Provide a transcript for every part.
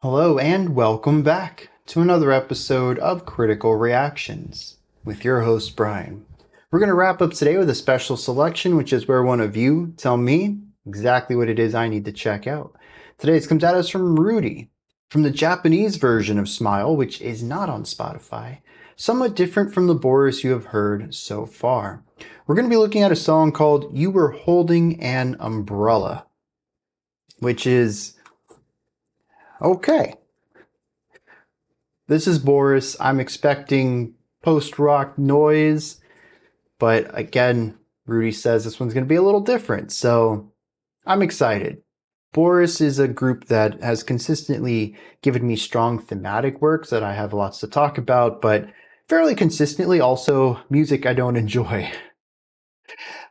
Hello and welcome back to another episode of Critical Reactions with your host Bryan. We're going to wrap up today with a special selection, which is where one of you tell me exactly what it is I need to check out. Today's comes at us from Rudy, from the Japanese version of Smile, which is not on Spotify, somewhat different from the Boris you have heard so far. We're going to be looking at a song called You Were Holding an Umbrella, which is okay. This is Boris. I'm expecting post-rock noise, but again, Rudy says this one's going to be a little different, so I'm excited. Boris is a group that has consistently given me strong thematic works that I have lots to talk about, but fairly consistently also music I don't enjoy.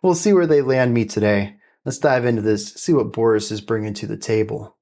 We'll see where they land me today. Let's dive into this, see what Boris is bringing to the table.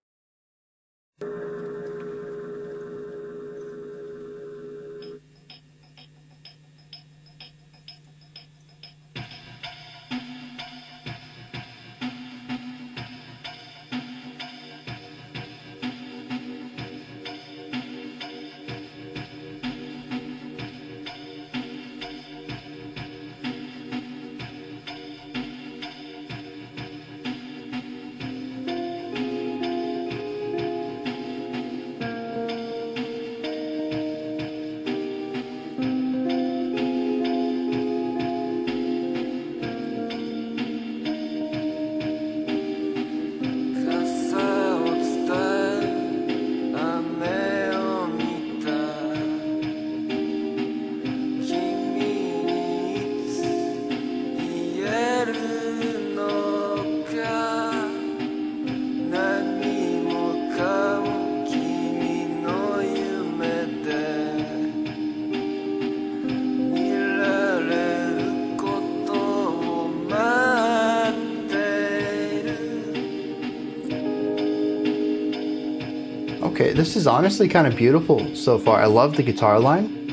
Okay, this is honestly kind of beautiful so far. I love the guitar line.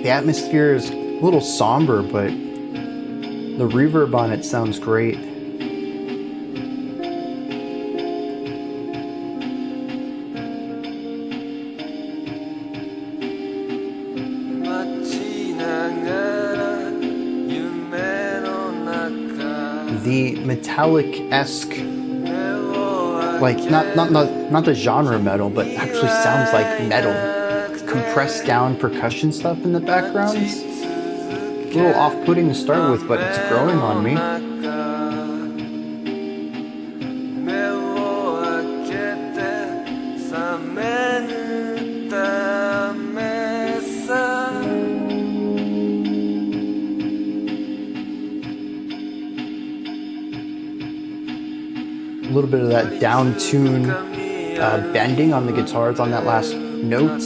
The atmosphere is a little somber, but the reverb on it sounds great. The metallic-esque, like not the genre metal, but actually sounds like metal. Compressed down percussion stuff in the background. A little off-putting to start with, but it's growing on me. A little bit of that down tune bending on the guitars on that last note.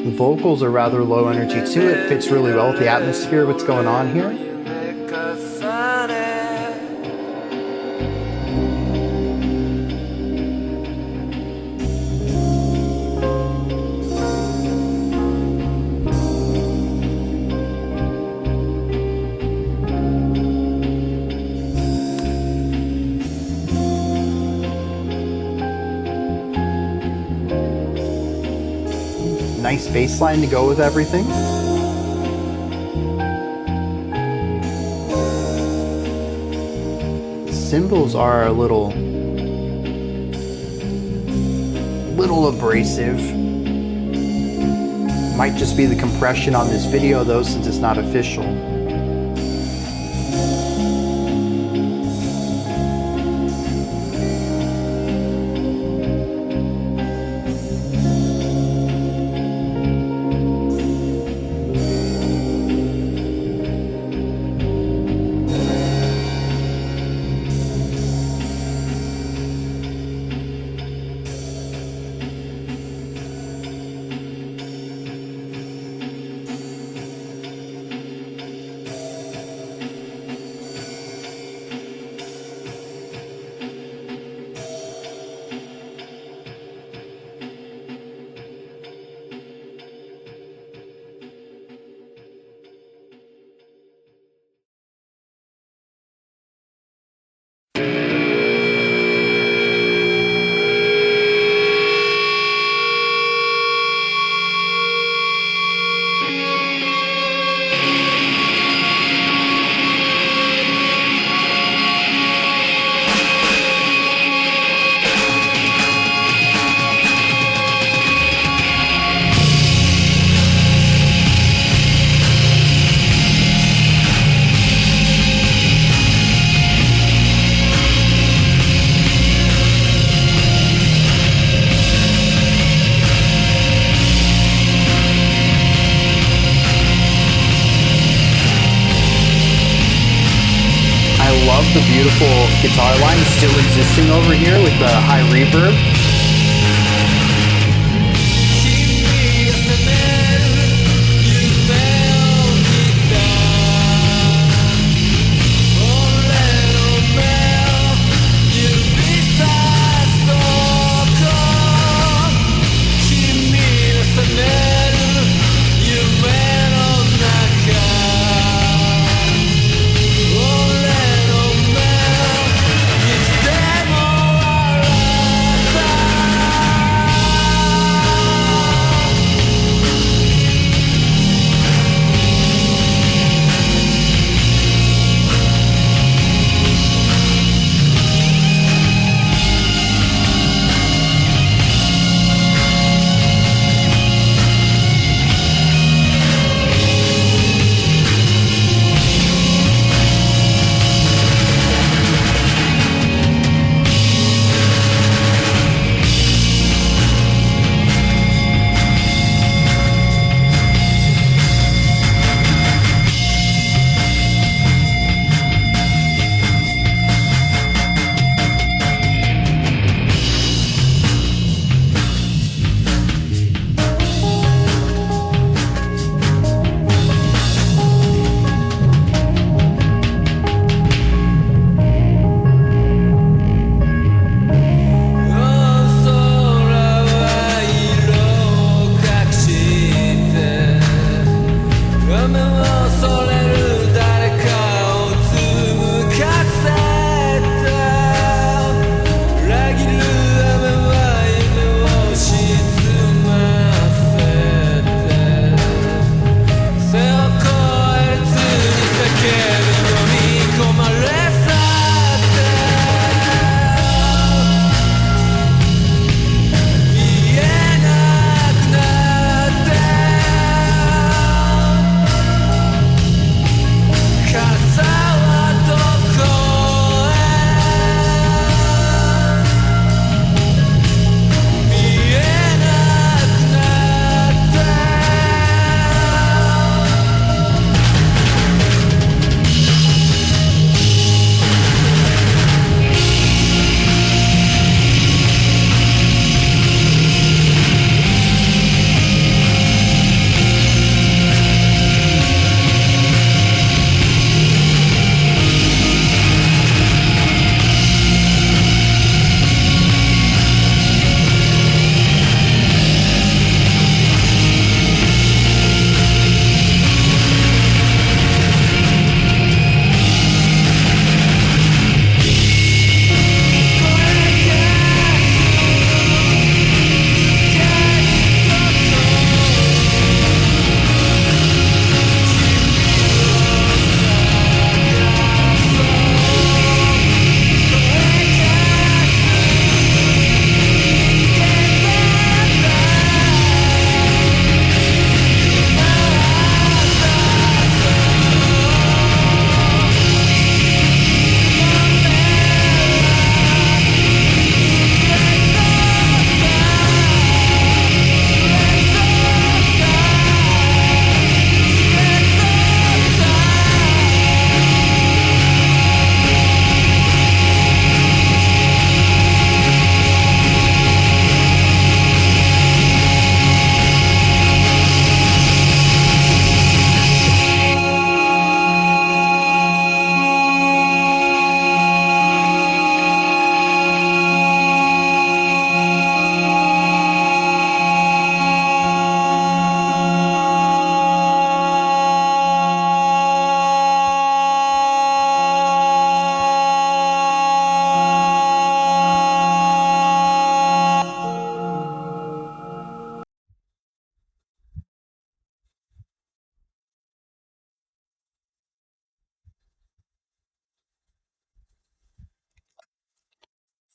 The vocals are rather low energy too. It fits really well with the atmosphere of what's going on here. Nice bass line to go with everything. Cymbals are a little abrasive. Might just be the compression on this video though, since it's not official. guitar line still existing over here with the high reverb.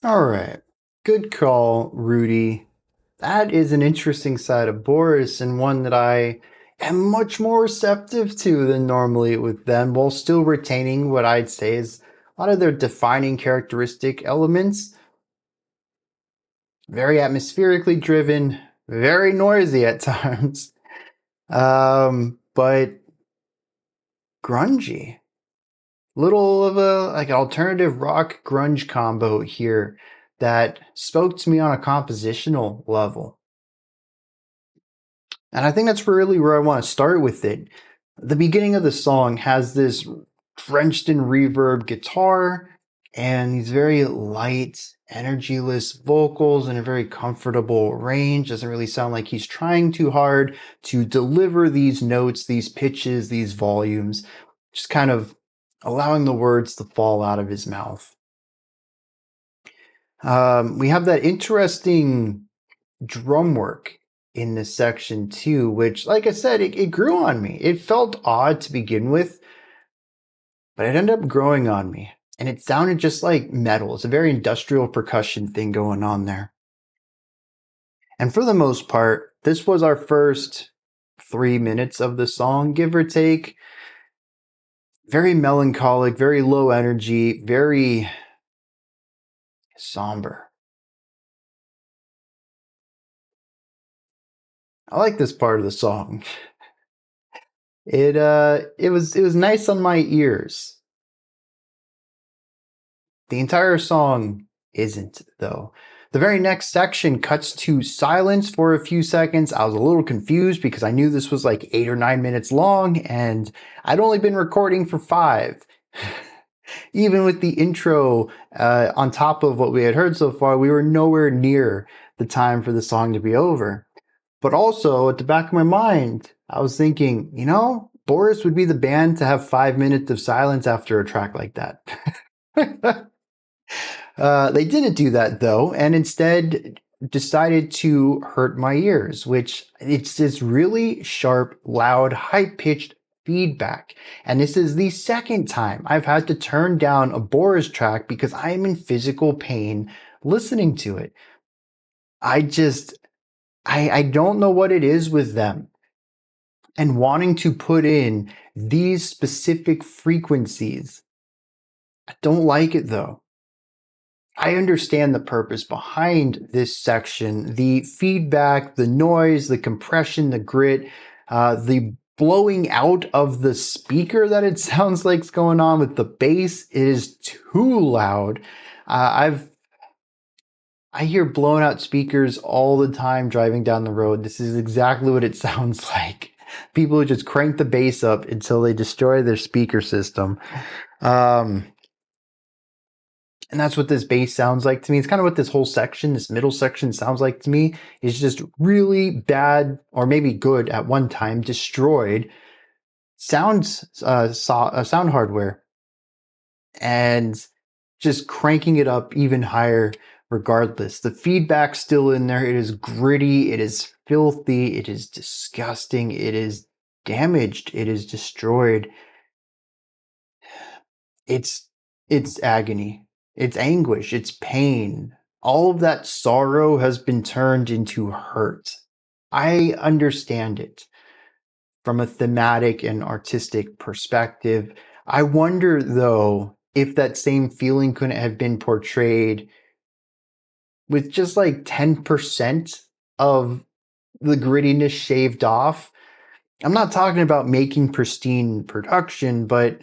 All right. Good call, Rudy. That is an interesting side of Boris and one that I am much more receptive to than normally with them, while still retaining what I'd say is a lot of their defining characteristic elements. Very atmospherically driven, very noisy at times, but grungy. Little of a like alternative rock grunge combo here that spoke to me on a compositional level. And I think that's really where I want to start with it. The beginning of the song has this drenched in reverb guitar and these very light, energyless vocals in a very comfortable range. Doesn't really sound like he's trying too hard to deliver these notes, these pitches, these volumes, just kind of allowing the words to fall out of his mouth. We have that interesting drum work in this section too, which, like I said, it grew on me. It felt odd to begin with, but it ended up growing on me. And it sounded just like metal. It's a very industrial percussion thing going on there. And for the most part, this was our first 3 minutes of the song, give or take. Very melancholic, very low energy, very somber. I like this part of the song. It was nice on my ears. The entire song isn't, though. The very next section cuts to silence for a few seconds. I was a little confused because I knew this was like 8 or 9 minutes long, and I'd only been recording for 5. Even with the intro on top of what we had heard so far, we were nowhere near the time for the song to be over. But also, at the back of my mind, I was thinking, Boris would be the band to have 5 minutes of silence after a track like that. They didn't do that though, and instead decided to hurt my ears, which it's this really sharp, loud, high-pitched feedback. And this is the second time I've had to turn down a Boris track because I am in physical pain listening to it. I don't know what it is with them and wanting to put in these specific frequencies. I don't like it though. I understand the purpose behind this section, the feedback, the noise, the compression, the grit, the blowing out of the speaker that it sounds like's going on with the bass. It is too loud. I hear blown out speakers all the time driving down the road. This is exactly what it sounds like. People who just crank the bass up until they destroy their speaker system. And that's what this bass sounds like to me. It's kind of what this whole section, this middle section sounds like to me. Is just really bad, or maybe good at one time, destroyed sound hardware. And just cranking it up even higher regardless. The feedback's still in there. It is gritty. It is filthy. It is disgusting. It is damaged. It is destroyed. It's agony. It's anguish. It's pain. All of that sorrow has been turned into hurt. I understand it from a thematic and artistic perspective. I wonder, though, if that same feeling couldn't have been portrayed with just like 10% of the grittiness shaved off. I'm not talking about making pristine production, but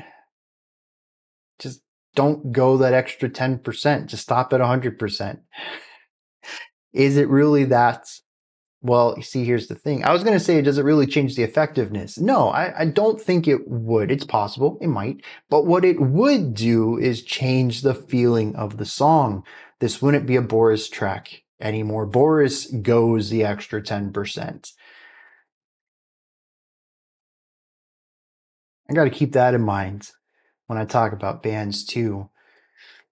just don't go that extra 10%. Just stop at 100%. Is it really that? Well, you see, here's the thing. I was going to say, does it really change the effectiveness? No, I don't think it would. It's possible. It might. But what it would do is change the feeling of the song. This wouldn't be a Boris track anymore. Boris goes the extra 10%. I got to keep that in mind when I talk about bands too.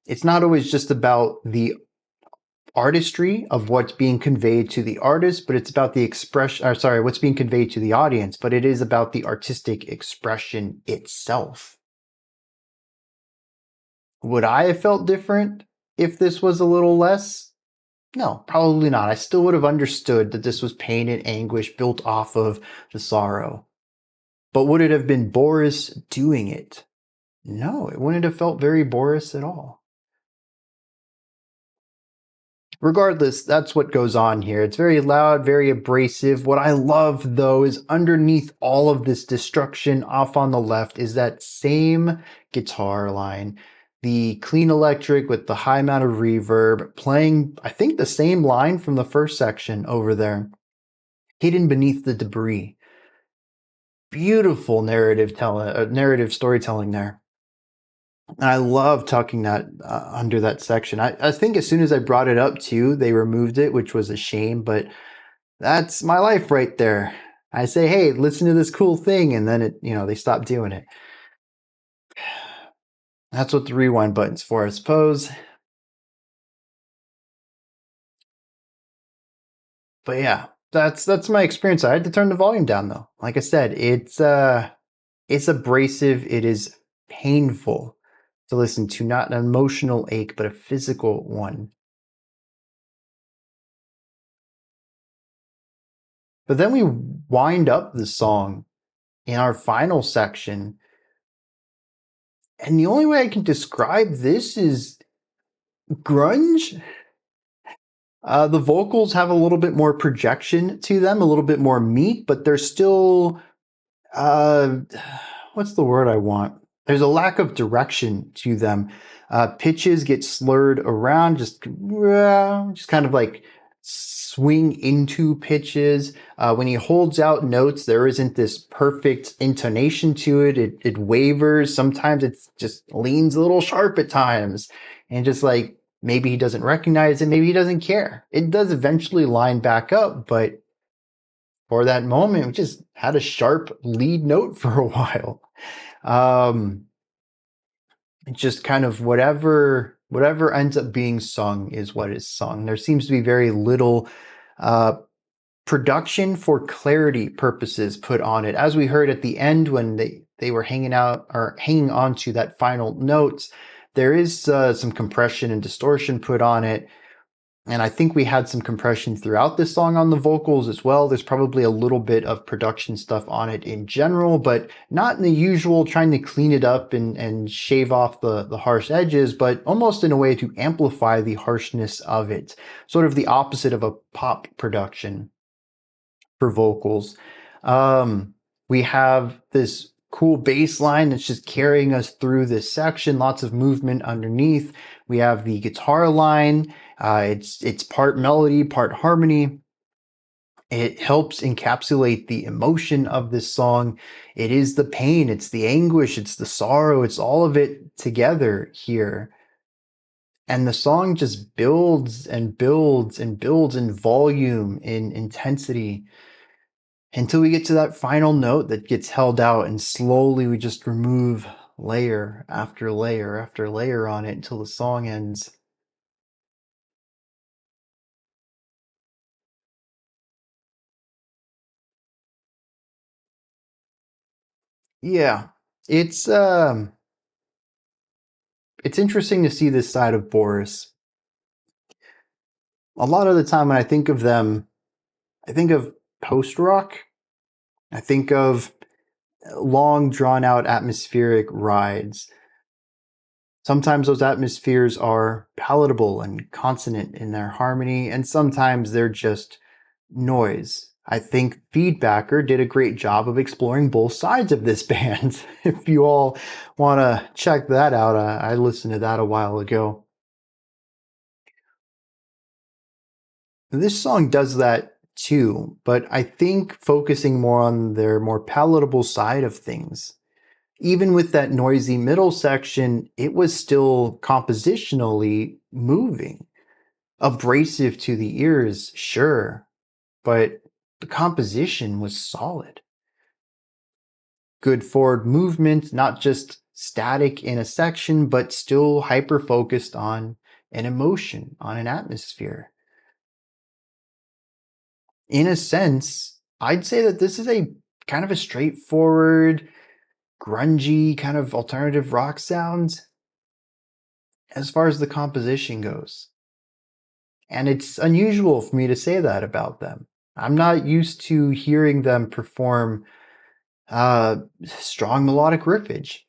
It's not always just about the artistry of what's being conveyed to the artist, but it's about the what's being conveyed to the audience, but it is about the artistic expression itself. Would I have felt different if this was a little less? No, probably not. I still would have understood that this was pain and anguish built off of the sorrow. But would it have been Boris doing it? No, it wouldn't have felt very Boris at all. Regardless, that's what goes on here. It's very loud, very abrasive. What I love, though, is underneath all of this destruction off on the left is that same guitar line. The clean electric with the high amount of reverb playing, I think, the same line from the first section over there, hidden beneath the debris. Beautiful narrative storytelling there. And I love tucking that under that section. I think as soon as I brought it up too, they removed it, which was a shame, but that's my life right there. I say, hey, listen to this cool thing, and then they stop doing it. That's what the rewind button's for, I suppose. But yeah, that's my experience. I had to turn the volume down though. Like I said, it's abrasive. It is painful to listen to, not an emotional ache, but a physical one. But then we wind up the song in our final section. And the only way I can describe this is grunge. The vocals have a little bit more projection to them, a little bit more meat, but they're still, uh, what's the word I want? There's a lack of direction to them. Pitches get slurred around, just kind of like swing into pitches. When he holds out notes, there isn't this perfect intonation to it. It wavers. Sometimes it just leans a little sharp at times, and just like maybe he doesn't recognize it, maybe he doesn't care. It does eventually line back up, but for that moment, we just had a sharp lead note for a while. Um, just kind of whatever ends up being sung is what is sung. There seems to be very little uh, production for clarity purposes put on it. As we heard at the end when they were hanging out or hanging on to that final note, there is some compression and distortion put on it. And I think we had some compression throughout this song on the vocals as well. There's probably a little bit of production stuff on it in general, but not in the usual trying to clean it up and shave off the harsh edges, but almost in a way to amplify the harshness of it. Sort of the opposite of a pop production for vocals. We have this cool bass line that's just carrying us through this section, lots of movement underneath. We have the guitar line. It's part melody, part harmony. It helps encapsulate the emotion of this song. It is the pain, it's the anguish, it's the sorrow, it's all of it together here. And the song just builds and builds and builds in volume, in intensity, until we get to that final note that gets held out, and slowly we just remove layer after layer after layer on it until the song ends. Yeah, it's um it's interesting to see this side of Boris. A lot of the time when I think of them, I think of post rock. I think of long drawn out atmospheric rides. Sometimes those atmospheres are palatable and consonant in their harmony, and sometimes they're just noise. I think Feedbacker did a great job of exploring both sides of this band. If you all want to check that out, I listened to that a while ago. This song does that too, but I think focusing more on their more palatable side of things. Even with that noisy middle section, it was still compositionally moving. Abrasive to the ears, sure, but the composition was solid. Good forward movement, not just static in a section, but still hyper focused on an emotion, on an atmosphere. In a sense, I'd say that this is a kind of a straightforward, grungy kind of alternative rock sound as far as the composition goes. And it's unusual for me to say that about them. I'm not used to hearing them perform strong melodic riffage.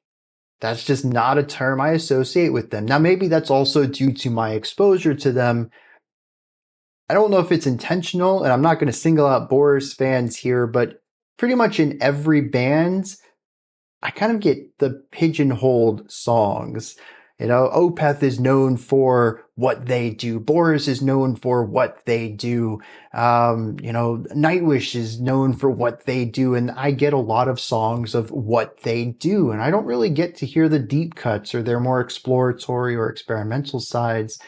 That's just not a term I associate with them. Now, maybe that's also due to my exposure to them I don't know if it's intentional, and I'm not going to single out Boris fans here, but pretty much in every band, I kind of get the pigeonholed songs. You know, Opeth is known for what they do. Boris is known for what they do. Nightwish is known for what they do. And I get a lot of songs of what they do. And I don't really get to hear the deep cuts or their more exploratory or experimental sides.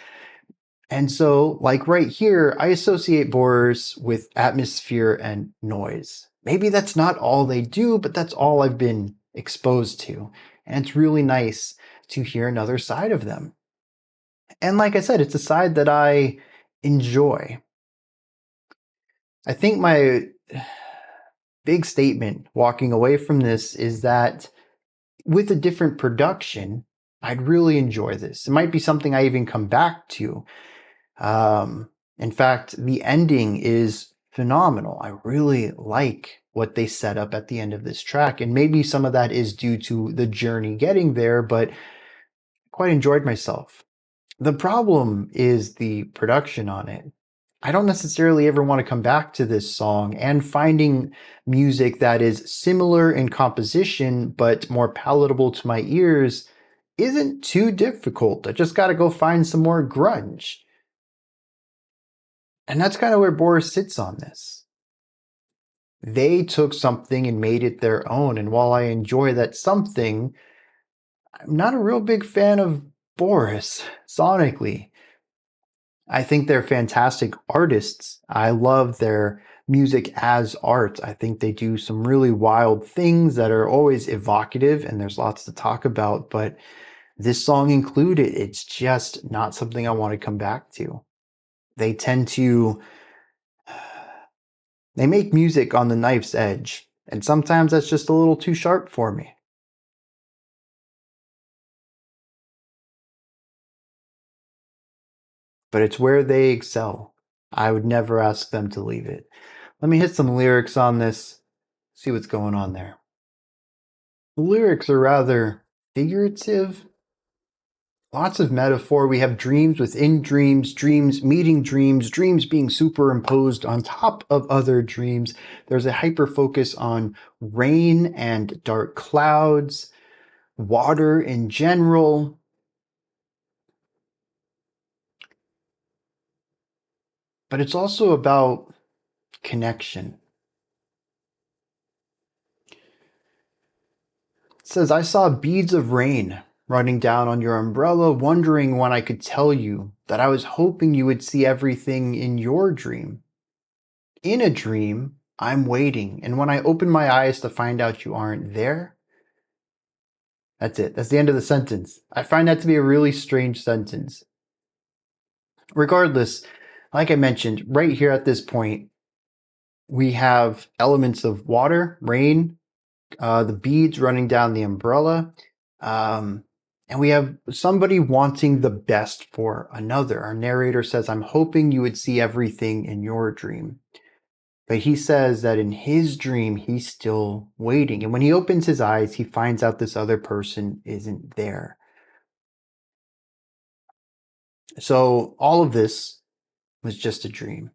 And so, like right here, I associate Boris with atmosphere and noise. Maybe that's not all they do, but that's all I've been exposed to. And it's really nice to hear another side of them. And like I said, it's a side that I enjoy. I think my big statement walking away from this is that with a different production, I'd really enjoy this. It might be something I even come back to. In fact, the ending is phenomenal. I really like what they set up at the end of this track. And maybe some of that is due to the journey getting there, but quite enjoyed myself. The problem is the production on it. I don't necessarily ever want to come back to this song, and finding music that is similar in composition but more palatable to my ears isn't too difficult. I just got to go find some more grunge. And that's kind of where Boris sits on this. They took something and made it their own. And while I enjoy that something, I'm not a real big fan of Boris sonically. I think they're fantastic artists. I love their music as art. I think they do some really wild things that are always evocative, and there's lots to talk about. But this song included, it's just not something I want to come back to. They tend to They make music on the knife's edge, and sometimes that's just a little too sharp for me. But it's where they excel. I would never ask them to leave it. Let me hit some lyrics on this, see what's going on there. The lyrics are rather figurative. Lots of metaphor. We have dreams within dreams, dreams meeting dreams, dreams being superimposed on top of other dreams. There's a hyper focus on rain and dark clouds, water in general. But it's also about connection. It says, I saw beads of rain running down on your umbrella, wondering when I could tell you that I was hoping you would see everything in your dream. In a dream, I'm waiting, and when I open my eyes to find out you aren't there, that's it. That's the end of the sentence. I find that to be a really strange sentence. Regardless, like I mentioned, right here at this point, we have elements of water, rain, the beads running down the umbrella. And we have somebody wanting the best for another. Our narrator says, I'm hoping you would see everything in your dream. But he says that in his dream, he's still waiting. And when he opens his eyes, he finds out this other person isn't there. So all of this was just a dream.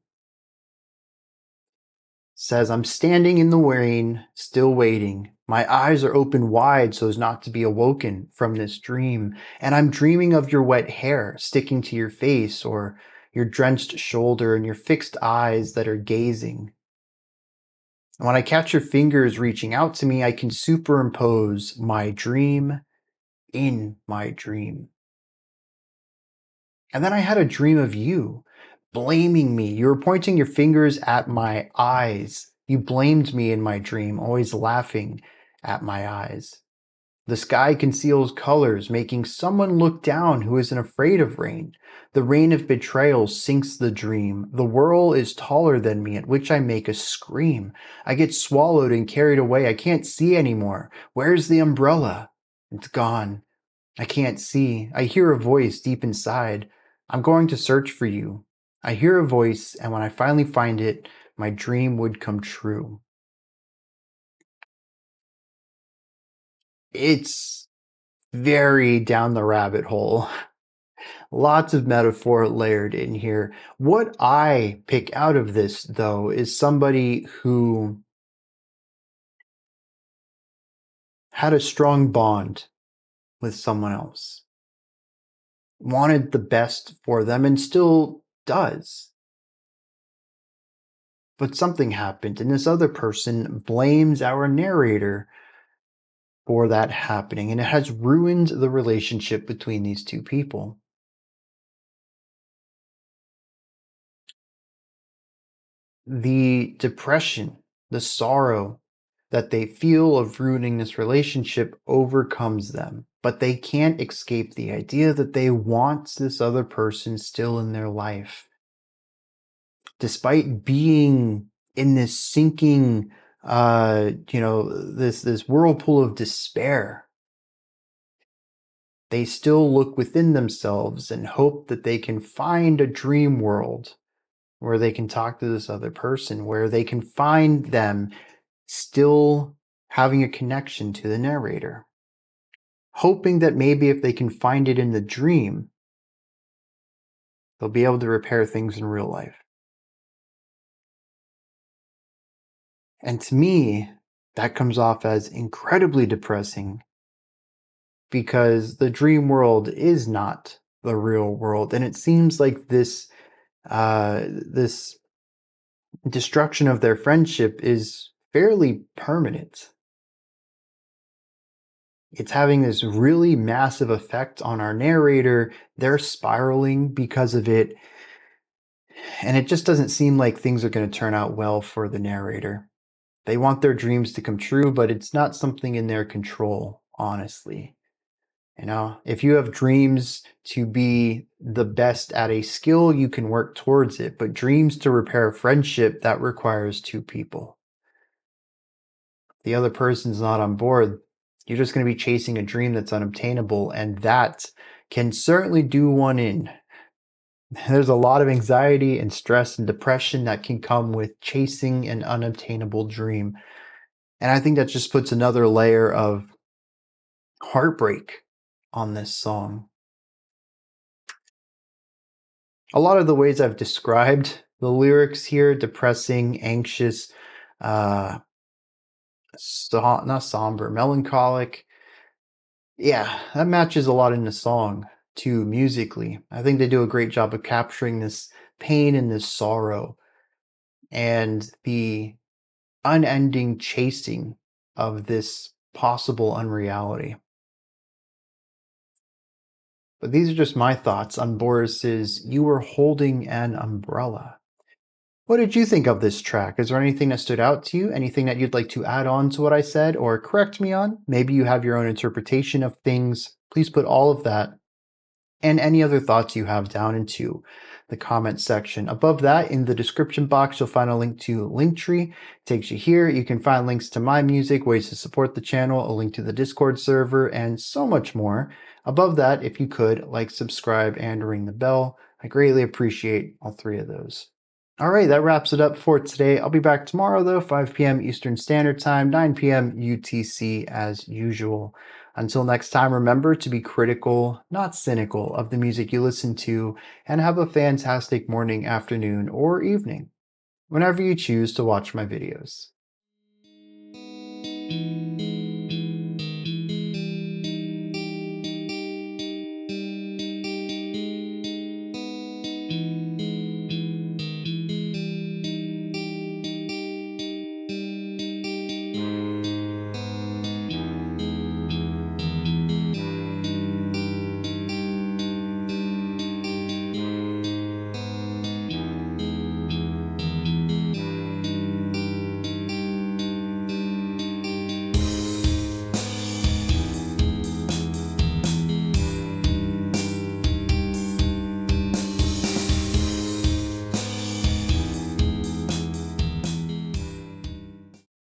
Says, I'm standing in the rain, still waiting. My eyes are open wide so as not to be awoken from this dream. And I'm dreaming of your wet hair sticking to your face, or your drenched shoulder and your fixed eyes that are gazing. And when I catch your fingers reaching out to me, I can superimpose my dream in my dream. And then I had a dream of you blaming me. You were pointing your fingers at my eyes. You blamed me in my dream, always laughing at my eyes. The sky conceals colors, making someone look down who isn't afraid of rain. The rain of betrayal sinks the dream. The whirl is taller than me, at which I make a scream. I get swallowed and carried away. I can't see anymore. Where's the umbrella? It's gone. I can't see. I hear a voice deep inside. I'm going to search for you. I hear a voice, and when I finally find it, my dream would come true. It's very down the rabbit hole. Lots of metaphor layered in here. What I pick out of this, though, is somebody who had a strong bond with someone else, wanted the best for them, and still does. But something happened, and this other person blames our narrator for that happening, and it has ruined the relationship between these two people. The depression, the sorrow that they feel of ruining this relationship overcomes them, but they can't escape the idea that they want this other person still in their life. Despite being in this sinking, this whirlpool of despair, they still look within themselves and hope that they can find a dream world where they can talk to this other person, where they can find them still having a connection to the narrator, hoping that maybe if they can find it in the dream, they'll be able to repair things in real life. And to me, that comes off as incredibly depressing because the dream world is not the real world, and it seems like this destruction of their friendship is fairly permanent. It's having this really massive effect on our narrator. They're spiraling because of it, and it just doesn't seem like things are going to turn out well for the narrator. They want their dreams to come true, but it's not something in their control, honestly. If you have dreams to be the best at a skill, you can work towards it. But dreams to repair a friendship, that requires two people. The other person's not on board. You're just going to be chasing a dream that's unobtainable, and that can certainly do one in. There's a lot of anxiety and stress and depression that can come with chasing an unobtainable dream. And I think that just puts another layer of heartbreak on this song. A lot of the ways I've described the lyrics here, depressing, anxious, not somber, melancholic. Yeah, that matches a lot in the song too, musically. I think they do a great job of capturing this pain and this sorrow and the unending chasing of this possible unreality. But these are just my thoughts on Boris's You Were Holding an Umbrella. What did you think of this track? Is there anything that stood out to you? Anything that you'd like to add on to what I said or correct me on? Maybe you have your own interpretation of things. Please put all of that and any other thoughts you have down into the comment section. Above that, in the description box, you'll find a link to Linktree. It takes you here. You can find links to my music, ways to support the channel, a link to the Discord server, and so much more. Above that, if you could, like, subscribe, and ring the bell. I greatly appreciate all three of those. All right, that wraps it up for today. I'll be back tomorrow, though, 5 p.m. Eastern Standard Time, 9 p.m. UTC as usual. Until next time, remember to be critical, not cynical, of the music you listen to, and have a fantastic morning, afternoon, or evening, whenever you choose to watch my videos.